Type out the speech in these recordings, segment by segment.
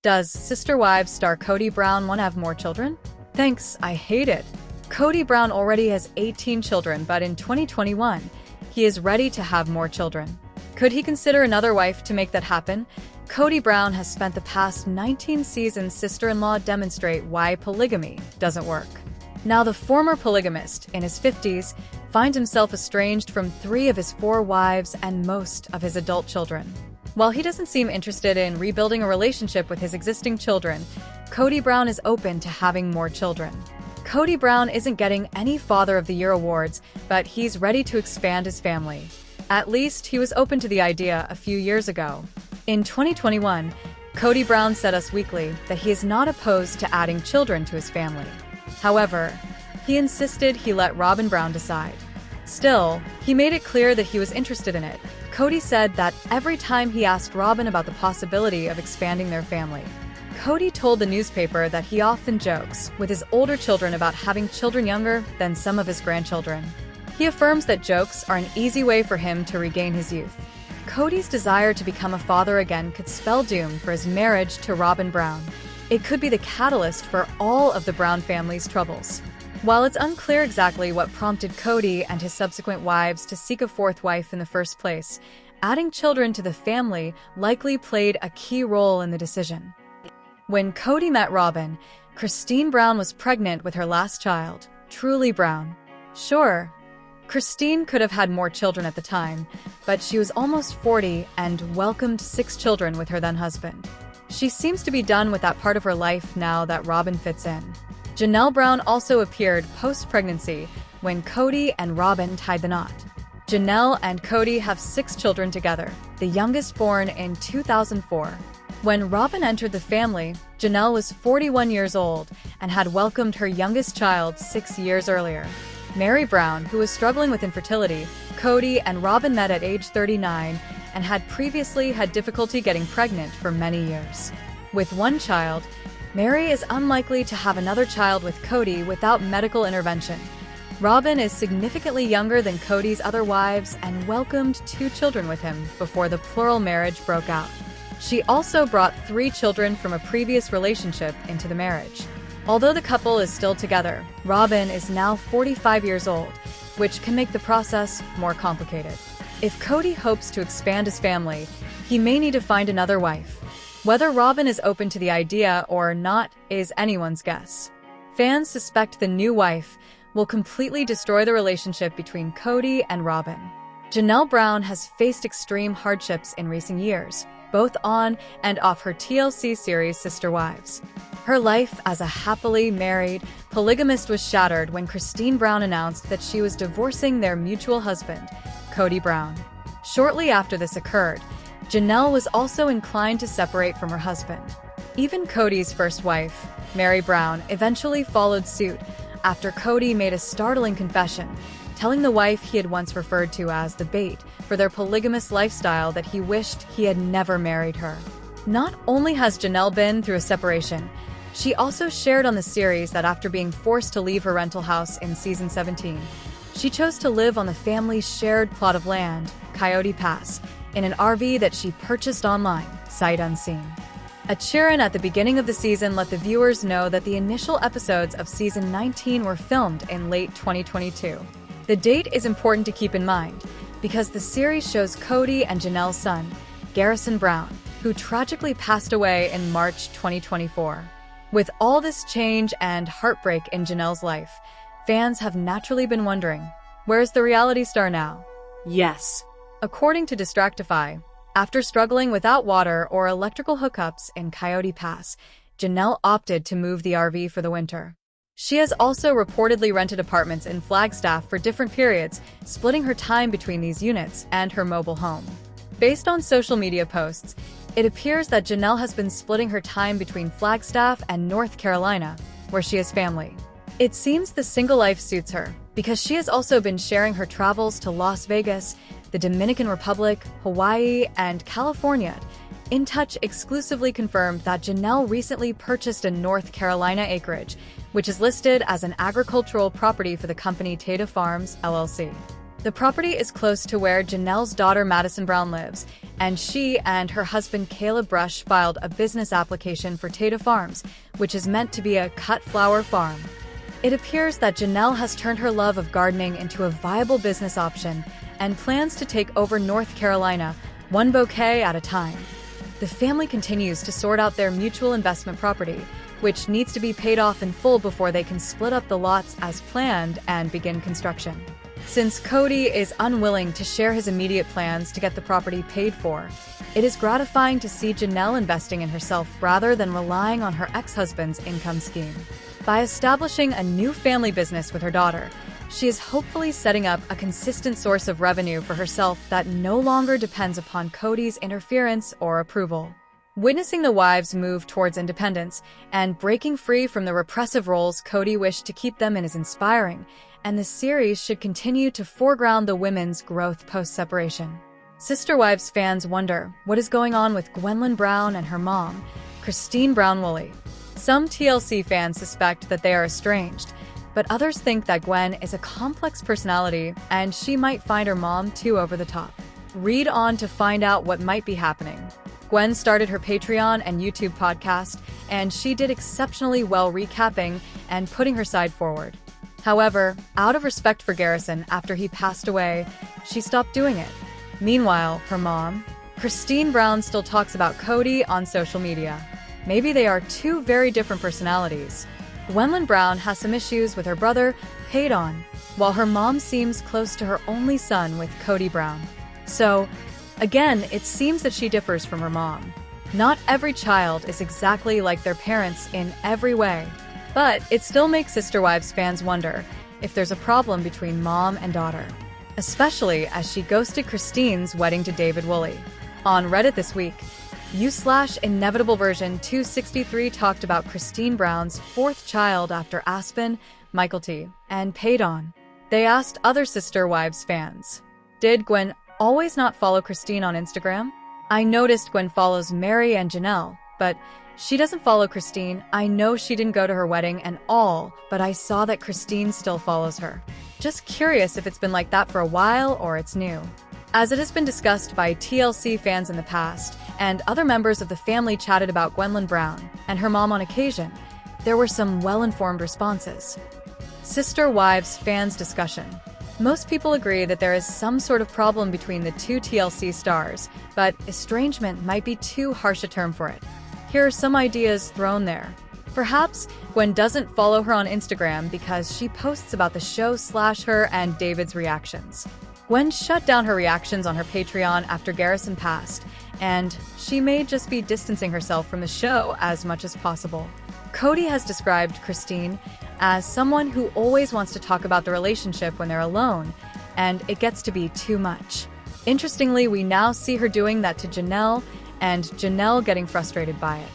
Does Sister Wives star Kody Brown want to have more children? Thanks, I hate it. Kody Brown already has 18 children, but in 2021, he is ready to have more children. Could he consider another wife to make that happen? Kody Brown has spent the past 19 seasons sister-in-law demonstrate why polygamy doesn't work. Now, the former polygamist, in his 50s, finds himself estranged from 3 of his 4 wives and most of his adult children. While he doesn't seem interested in rebuilding a relationship with his existing children, Kody Brown is open to having more children. Kody Brown isn't getting any Father of the Year awards, but he's ready to expand his family. At least, he was open to the idea a few years ago. In 2021, Kody Brown said Us Weekly that he is not opposed to adding children to his family. However, he insisted he let Robyn Brown decide. Still, he made it clear that he was interested in it. Kody said that every time he asked Robyn about the possibility of expanding their family, Kody told the newspaper that he often jokes with his older children about having children younger than some of his grandchildren. He affirms that jokes are an easy way for him to regain his youth. Kody's desire to become a father again could spell doom for his marriage to Robyn Brown. It could be the catalyst for all of the Brown family's troubles. While it's unclear exactly what prompted Kody and his subsequent wives to seek a 4th wife in the first place, adding children to the family likely played a key role in the decision. When Kody met Robyn, Christine Brown was pregnant with her last child, Truly Brown. Sure, Christine could have had more children at the time, but she was almost 40 and welcomed 6 children with her then-husband. She seems to be done with that part of her life now that Robyn fits in. Janelle Brown also appeared post-pregnancy when Kody and Robyn tied the knot. Janelle and Kody have 6 children together, the youngest born in 2004. When Robyn entered the family, Janelle was 41 years old and had welcomed her youngest child 6 years earlier. Mary Brown, who was struggling with infertility, Kody and Robyn met at age 39 and had previously had difficulty getting pregnant for many years. With 1 child, Mary is unlikely to have another child with Kody without medical intervention. Robyn is significantly younger than Kody's other wives and welcomed 2 children with him before the plural marriage broke out. She also brought 3 children from a previous relationship into the marriage. Although the couple is still together, Robyn is now 45 years old, which can make the process more complicated. If Kody hopes to expand his family, he may need to find another wife. Whether Robyn is open to the idea or not is anyone's guess. Fans suspect the new wife will completely destroy the relationship between Kody and Robyn. Janelle Brown has faced extreme hardships in recent years, both on and off her TLC series Sister Wives. Her life as a happily married polygamist was shattered when Christine Brown announced that she was divorcing their mutual husband, Kody Brown. Shortly after this occurred, Janelle was also inclined to separate from her husband. Even Kody's first wife, Mary Brown, eventually followed suit after Kody made a startling confession, telling the wife he had once referred to as the bait for their polygamous lifestyle that he wished he had never married her. Not only has Janelle been through a separation, she also shared on the series that after being forced to leave her rental house in season 17, she chose to live on the family's shared plot of land, Coyote Pass, in an RV that she purchased online, sight unseen. A cheer-in at the beginning of the season let the viewers know that the initial episodes of season 19 were filmed in late 2022. The date is important to keep in mind, because the series shows Kody and Janelle's son, Garrison Brown, who tragically passed away in March 2024. With all this change and heartbreak in Janelle's life, fans have naturally been wondering, where's the reality star now? Yes. According to Distractify, after struggling without water or electrical hookups in Coyote Pass, Janelle opted to move the RV for the winter. She has also reportedly rented apartments in Flagstaff for different periods, splitting her time between these units and her mobile home. Based on social media posts, it appears that Janelle has been splitting her time between Flagstaff and North Carolina, where she has family. It seems the single life suits her, because she has also been sharing her travels to Las Vegas, the Dominican Republic, Hawaii, and California. In Touch exclusively confirmed that Janelle recently purchased a North Carolina acreage, which is listed as an agricultural property for the company Tata Farms, LLC. The property is close to where Janelle's daughter Madison Brown lives, and she and her husband Caleb Brush filed a business application for Tata Farms, which is meant to be a cut flower farm. It appears that Janelle has turned her love of gardening into a viable business option and plans to take over North Carolina, one bouquet at a time. The family continues to sort out their mutual investment property, which needs to be paid off in full before they can split up the lots as planned and begin construction. Since Kody is unwilling to share his immediate plans to get the property paid for, it is gratifying to see Janelle investing in herself rather than relying on her ex-husband's income scheme. By establishing a new family business with her daughter, she is hopefully setting up a consistent source of revenue for herself that no longer depends upon Kody's interference or approval. Witnessing the wives move towards independence and breaking free from the repressive roles Kody wished to keep them in is inspiring, and the series should continue to foreground the women's growth post-separation. Sister Wives fans wonder what is going on with Gwendolyn Brown and her mom, Christine Brown-Woolley. Some TLC fans suspect that they are estranged, but others think that Gwen is a complex personality and she might find her mom too over the top. Read on to find out what might be happening. Gwen started her Patreon and YouTube podcast, and she did exceptionally well recapping and putting her side forward. However, out of respect for Garrison after he passed away, she stopped doing it. Meanwhile, her mom, Christine Brown, still talks about Kody on social media. Maybe they are two very different personalities. Gwendolyn Brown has some issues with her brother, Kody, while her mom seems close to her only son with Kody Brown. So, again, it seems that she differs from her mom. Not every child is exactly like their parents in every way, but it still makes Sister Wives fans wonder if there's a problem between mom and daughter, especially as she ghosted Christine's wedding to David Woolley. On Reddit this week, u/inevitable version 263 talked about Christine Brown's fourth child after Aspen, Michael T, and Kody. They asked other Sister Wives fans, did Gwen always not follow Christine on Instagram? I noticed Gwen follows Mary and Janelle, but she doesn't follow Christine. I know she didn't go to her wedding and all, but I saw that Christine still follows her. Just curious if it's been like that for a while or it's new. As it has been discussed by TLC fans in the past, and other members of the family chatted about Gwendolyn Brown and her mom on occasion, there were some well-informed responses. Sister Wives fans discussion. Most people agree that there is some sort of problem between the two TLC stars, but estrangement might be too harsh a term for it. Here are some ideas thrown there. Perhaps Gwen doesn't follow her on Instagram because she posts about the show / her and David's reactions. Gwen shut down her reactions on her Patreon after Garrison passed, and she may just be distancing herself from the show as much as possible. Kody has described Christine as someone who always wants to talk about the relationship when they're alone, and it gets to be too much. Interestingly, we now see her doing that to Janelle, and Janelle getting frustrated by it.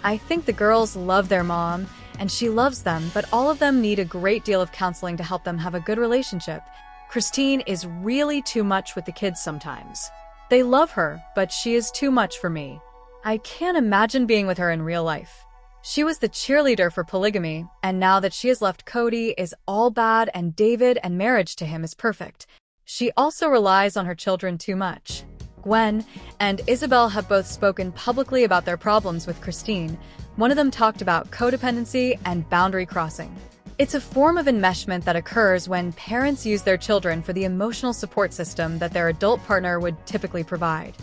I think the girls love their mom, and she loves them, but all of them need a great deal of counseling to help them have a good relationship. Christine is really too much with the kids sometimes. They love her, but she is too much for me. I can't imagine being with her in real life. She was the cheerleader for polygamy, and now that she has left, Kody is all bad and David and marriage to him is perfect. She also relies on her children too much. Gwen and Isabel have both spoken publicly about their problems with Christine. One of them talked about codependency and boundary crossing. It's a form of enmeshment that occurs when parents use their children for the emotional support system that their adult partner would typically provide.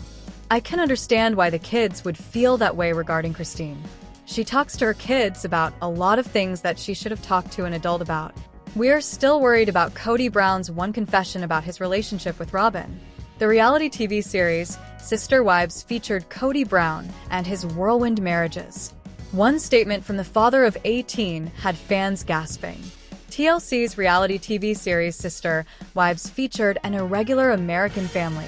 I can understand why the kids would feel that way regarding Christine. She talks to her kids about a lot of things that she should have talked to an adult about. We're still worried about Kody Brown's one confession about his relationship with Robin. The reality TV series, Sister Wives, featured Kody Brown and his whirlwind marriages. One statement from the father of 18 had fans gasping. TLC's reality TV series Sister Wives featured an irregular American family.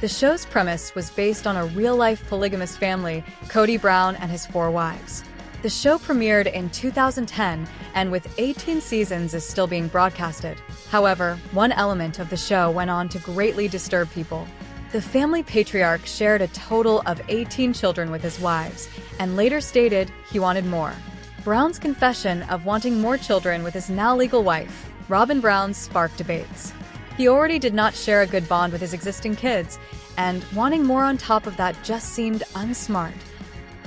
The show's premise was based on a real-life polygamous family, Kody Brown and his 4 wives. The show premiered in 2010 and with 18 seasons is still being broadcasted. However, one element of the show went on to greatly disturb people. The family patriarch shared a total of 18 children with his wives and later stated he wanted more. Brown's confession of wanting more children with his now legal wife, Robin Brown, sparked debates. He already did not share a good bond with his existing kids, and wanting more on top of that just seemed unsmart.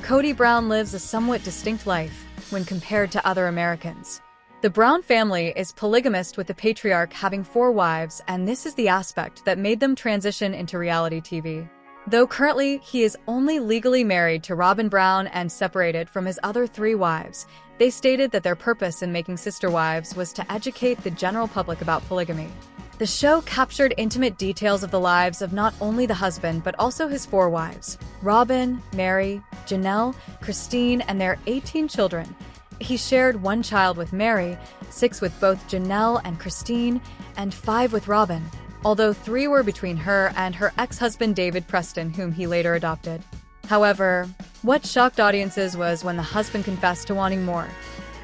Kody Brown lives a somewhat distinct life when compared to other Americans. The Brown family is polygamist, with the patriarch having 4 wives, and this is the aspect that made them transition into reality TV. Though currently he is only legally married to Robin Brown and separated from his other 3 wives, they stated that their purpose in making Sister Wives was to educate the general public about polygamy. The show captured intimate details of the lives of not only the husband but also his 4 wives, Robin, Mary, Janelle, Christine, and their 18 children. He shared 1 child with Mary, 6 with both Janelle and Christine, and 5 with Robin, although 3 were between her and her ex-husband David Preston, whom he later adopted. However, what shocked audiences was when the husband confessed to wanting more.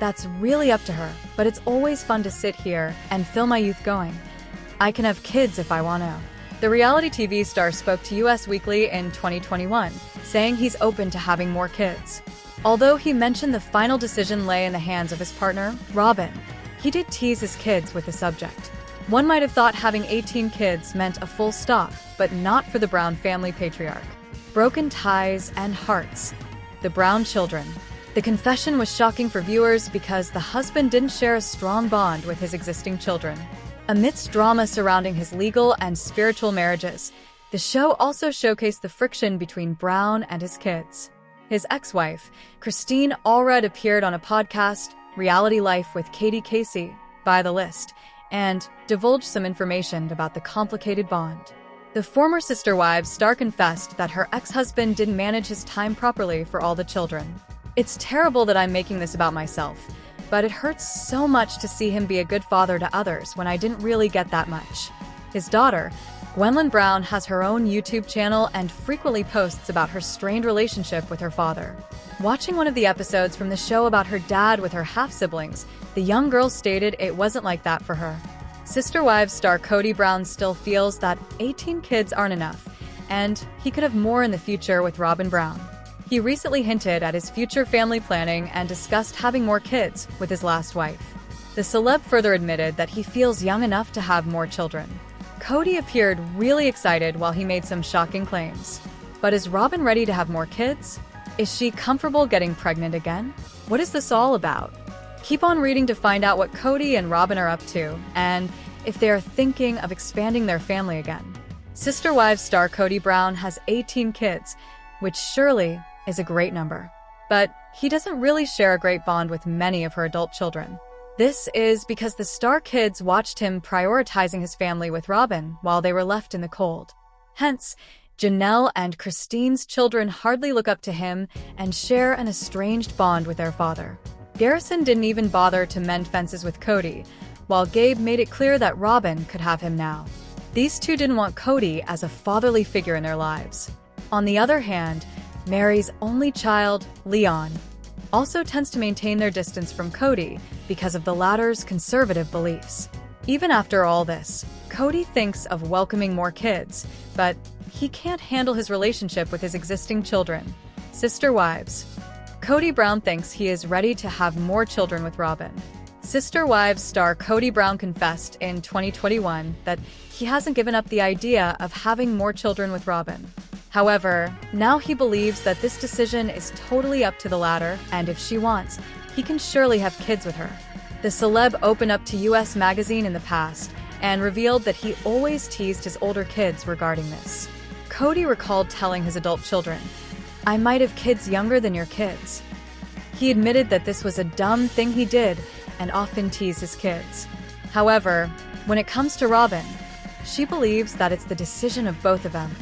That's really up to her, but it's always fun to sit here and feel my youth going. I can have kids if I want to. The reality TV star spoke to US Weekly in 2021, saying he's open to having more kids. Although he mentioned the final decision lay in the hands of his partner, Robin, he did tease his kids with the subject. One might have thought having 18 kids meant a full stop, but not for the Brown family patriarch. Broken ties and hearts. The Brown children. The confession was shocking for viewers because the husband didn't share a strong bond with his existing children. Amidst drama surrounding his legal and spiritual marriages, the show also showcased the friction between Brown and his kids. His ex-wife, Christine Allred, appeared on a podcast, Reality Life with Katie Casey, by The List, and divulged some information about the complicated bond. The former Sister Wives star confessed that her ex-husband didn't manage his time properly for all the children. It's terrible that I'm making this about myself, but it hurts so much to see him be a good father to others when I didn't really get that much. His daughter, Gwendolyn Brown, has her own YouTube channel and frequently posts about her strained relationship with her father. Watching one of the episodes from the show about her dad with her half-siblings, the young girl stated it wasn't like that for her. Sister Wives star Kody Brown still feels that 18 kids aren't enough, and he could have more in the future with Robin Brown. He recently hinted at his future family planning and discussed having more kids with his last wife. The celeb further admitted that he feels young enough to have more children. Kody appeared really excited while he made some shocking claims. But is Robin ready to have more kids? Is she comfortable getting pregnant again? What is this all about? Keep on reading to find out what Kody and Robin are up to, and if they are thinking of expanding their family again. Sister Wives star Kody Brown has 18 kids, which surely is a great number. But he doesn't really share a great bond with many of her adult children. This is because the star kids watched him prioritizing his family with Robin while they were left in the cold. Hence, Janelle and Christine's children hardly look up to him and share an estranged bond with their father. Garrison didn't even bother to mend fences with Kody, while Gabe made it clear that Robin could have him now. These two didn't want Kody as a fatherly figure in their lives. On the other hand, Mary's only child, Leon, also tends to maintain their distance from Kody because of the latter's conservative beliefs. Even after all this, Kody thinks of welcoming more kids, but he can't handle his relationship with his existing children. Sister Wives. Kody Brown thinks he is ready to have more children with Robin. Sister Wives star Kody Brown confessed in 2021 that he hasn't given up the idea of having more children with Robin. However, now he believes that this decision is totally up to the latter, and if she wants, he can surely have kids with her. The celeb opened up to US Magazine in the past and revealed that he always teased his older kids regarding this. Kody recalled telling his adult children, "I might have kids younger than your kids." He admitted that this was a dumb thing he did and often teased his kids. However, when it comes to Robin, she believes that it's the decision of both of them.